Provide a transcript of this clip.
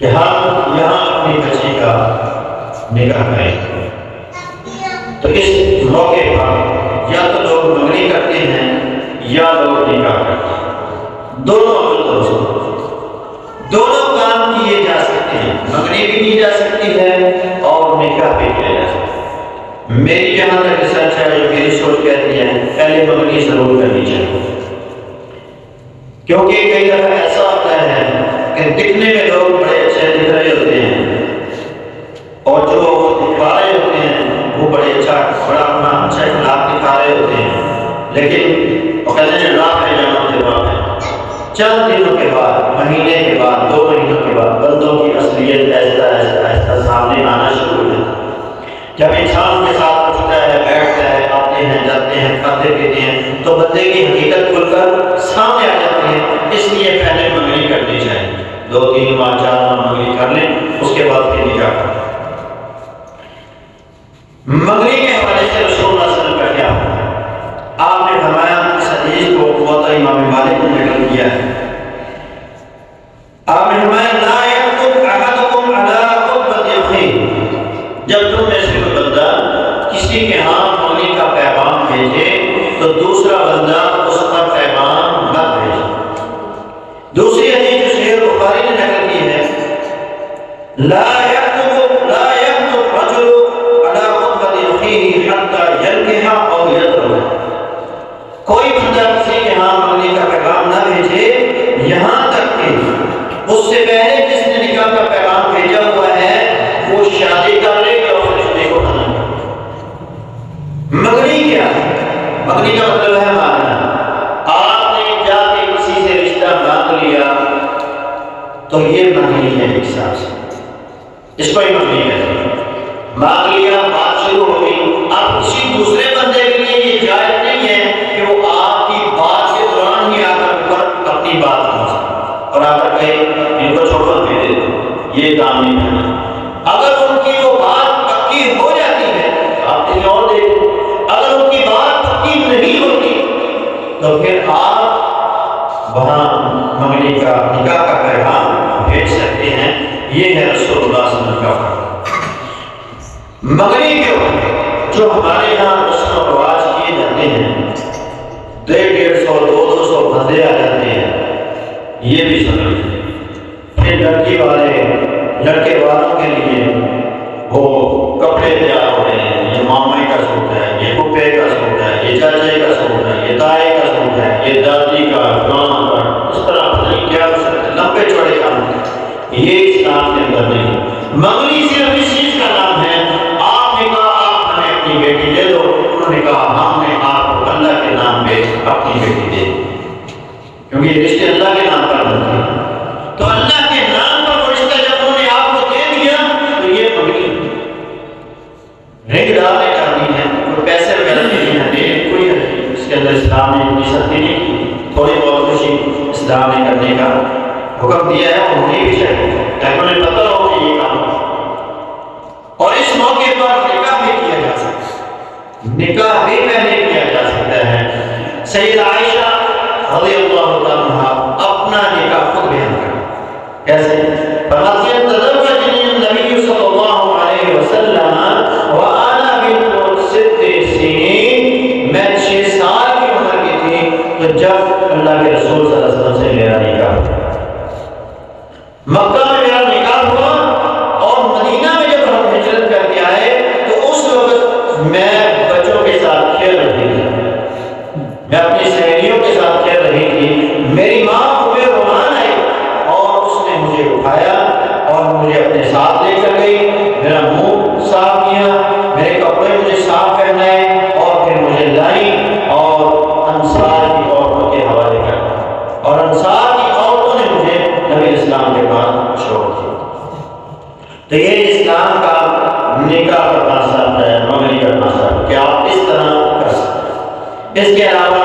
کہ ہم یہاں اپنی بچی کا نکاح کریں، تو اس موقع پر یا تو لوگ منگنی کرتے ہیں یا لوگ نکاح کرتے ہیں، دونوں عمل درست، دونوں کام کیے جا سکتے ہیں، منگنی بھی کی جا سکتی ہے اور نکاح بھی کیا جا سکتا ہے۔ میری جہاں تک ریسرچ ہے، جو میری سوچ کہتی ہے پہلے منگنی ضرور کرنی چاہیے، کیونکہ کئی دفعہ ایسا ہوتا ہے کہ دکھنے میں لوگ بڑے اچھے دکھ رہے ہوتے ہیں اور جو دکھا رہے ہوتے ہیں وہ بڑے بڑا اپنا اچھا اخلاق دکھا رہے ہوتے ہیں، لیکن وہ کہتے ہیں راہ ہے جانا سے بات ہے، چند دنوں کے بعد، مہینے کے بعد، 2 مہینوں کے بعد بندوں کی اصلیت آہستہ آہستہ آہستہ سامنے آنا شروع ہو جاتی ہے۔ جب انسان کے ساتھ اٹھتا ہے، بیٹھتا ہے، آتے ہیں، جاتے ہیں، کھاتے پیتے ہیں، تو بندے کی حقیقت کھل کر سامنے آ جاتی ہے۔ اس لیے پہلے منگنی کرنی چاہیے، 2 3 ماہ 4 ماہ منگنی کر لیں، اس کے بعد پھر نکاح کریں۔ منگنی کے حوالے سے رسول اللہ صلی اللہ علیہ وسلم کا کیا ہے؟ آپ نے فرمایا، اس حدیث کو موطا امام مالک نے نقل کیا ہے، آپ نے فرمایا لا یکتب احدکم علی خطبۃ اخیہ، جب تم میں سے کوئی بندہ کسی کے ہاں منگنی کا پیغام بھیجے تو دوسرا بندہ اس پر پیغام مت بھیجے۔ دوسری حدیث جو صحیح بخاری نے نقل کی ہے، لا یکتب رجل علی خطبۃ اخیہ حتی ینکح او یترک، کوئی بندہ کسی کے ہاں منگنی کا پیغام نہ بھیجے یہاں تک کہ اس سے پہلے جس نے نکاح کا پیغام بھیجا ہوا ہے وہ شادی کر لے یا اس رشتے کو ختم کر لے۔ منگنی کیا ہے؟ منگنی کا مطلب ہے مانگنا۔ آپ نے جا کے کسی سے رشتہ مانگ لیا تو یہ منگنی ہے، ایک حساب سے اس کو ہی منگنی کہتے ہیں۔ مانگ لیا، بات شروع ہو گئی، اب کسی دوسرے بندے کے لیے یہ جائز نہیں ہے کہ وہ آپ کی بات کے دوران ہی آ کر اپنی بات پہنچے اور آ کر کہے ان کو چھوڑو دے دے دو، یہ کام نہیں کرنا۔ اگر ان کی وہ بات پکی ہو جاتی ہے آپ کہیں اور دے دیں، اگر ان کی بات پکی نہیں ہوتی تو پھر آپ وہاں منگنی کا نکاح کا پیغام بھیج سکتے ہیں۔ یہ ہے رسول اللہ صلی اللہ علیہ وسلم کا فرمان۔ منگنی کے وقت جو ہمارے یہاں رسم و رواج کیے جاتے ہیں، 150 200 بندے آ جاتے ہیں، یہ بھی سمجھیں۔ پھر لڑکی والے لڑکے والوں کے لیے وہ کپڑے تیار ہو رہے ہیں، یہ مامے کا سوٹ ہے، یہ پھپھے کا سوٹ ہے، یہ چاچے کا سوٹ ہے، یہ تائے کا سوٹ ہے، یہ دادی کا، گاں کا، اس طرح پتہ نہیں کیا لمبے چوڑے کام ہیں۔ یہ اسلام کے اندر نہیں۔ منگنی صرف اس چیز کا نام ہے، آپ نے کہا آپ ہمیں اپنی بیٹی دے دو، انہوں نے کہا ہم نے آپ کو اللہ کے نام پہ اپنی بیٹی دے دی، کیونکہ یہ رشتے اللہ کے نام پر بنتے ہیں۔ تو اللہ کے نام پر وہ رشتہ جب انہوں نے آپ کو دے دیا تو یہ منگنی رنگ ڈالنے چاہتی ہے، کوئی پیسے وغیرہ نہیں ہے، کوئی اس کے اندر اسلام نے اتنی سختی نہیں کی، تھوڑی بہت خوشی اسلام نے کرنے کا حکم دیا ہے، وہ ہونی بھی چاہیے تاکہ انہیں پتہ ہو کہ یہ کام ہے۔ اور اس موقع پر نکاح بھی کیا جا سکتا ہے، نکاح بھی پہلے کیا جا سکتا ہے۔ سیدہ عائشہ رضی اللہ تعالیٰ عنہا اپنا نکاح خود بیان کریں، کیسے؟ فرماتی ہیں تزوجنی النبی صلی اللہ علیہ وسلم وانا بنت 6 سنین، میں 6 سال کی عمر کی تھی تو جب اللہ کے رسول صلی اللہ علیہ وسلم سے میرا نکاح ہوا۔ مکہ میں میرا نکاح ہوا اور مدینہ میں جب ہم ہجرت کر کے آئے تو اس وقت میں بچوں کے ساتھ کھیل رہی تھی، میں اپنی سہیلیوں کے ساتھ کھیل رہی تھی، میری ماں مجھے رومان آئی اور اس نے مجھے اٹھایا اور مجھے اپنے ساتھ لے کر گئی، میرا منہ صاف کیا، میرے کپڑے مجھے صاف پہنائے اور پھر مجھے لائی اور انصار کی عورتوں کے حوالے کر دیا، اور انصار کی عورتوں نے مجھے نبی اسلام کے بعد چھوڑ دیا۔ تو یہ اسلام کا نکاح کا کانسیپٹ ہے، منگنی کا کانسیپٹ کہ آپ اس طرح کر سکتے ہیں۔ اس کے علاوہ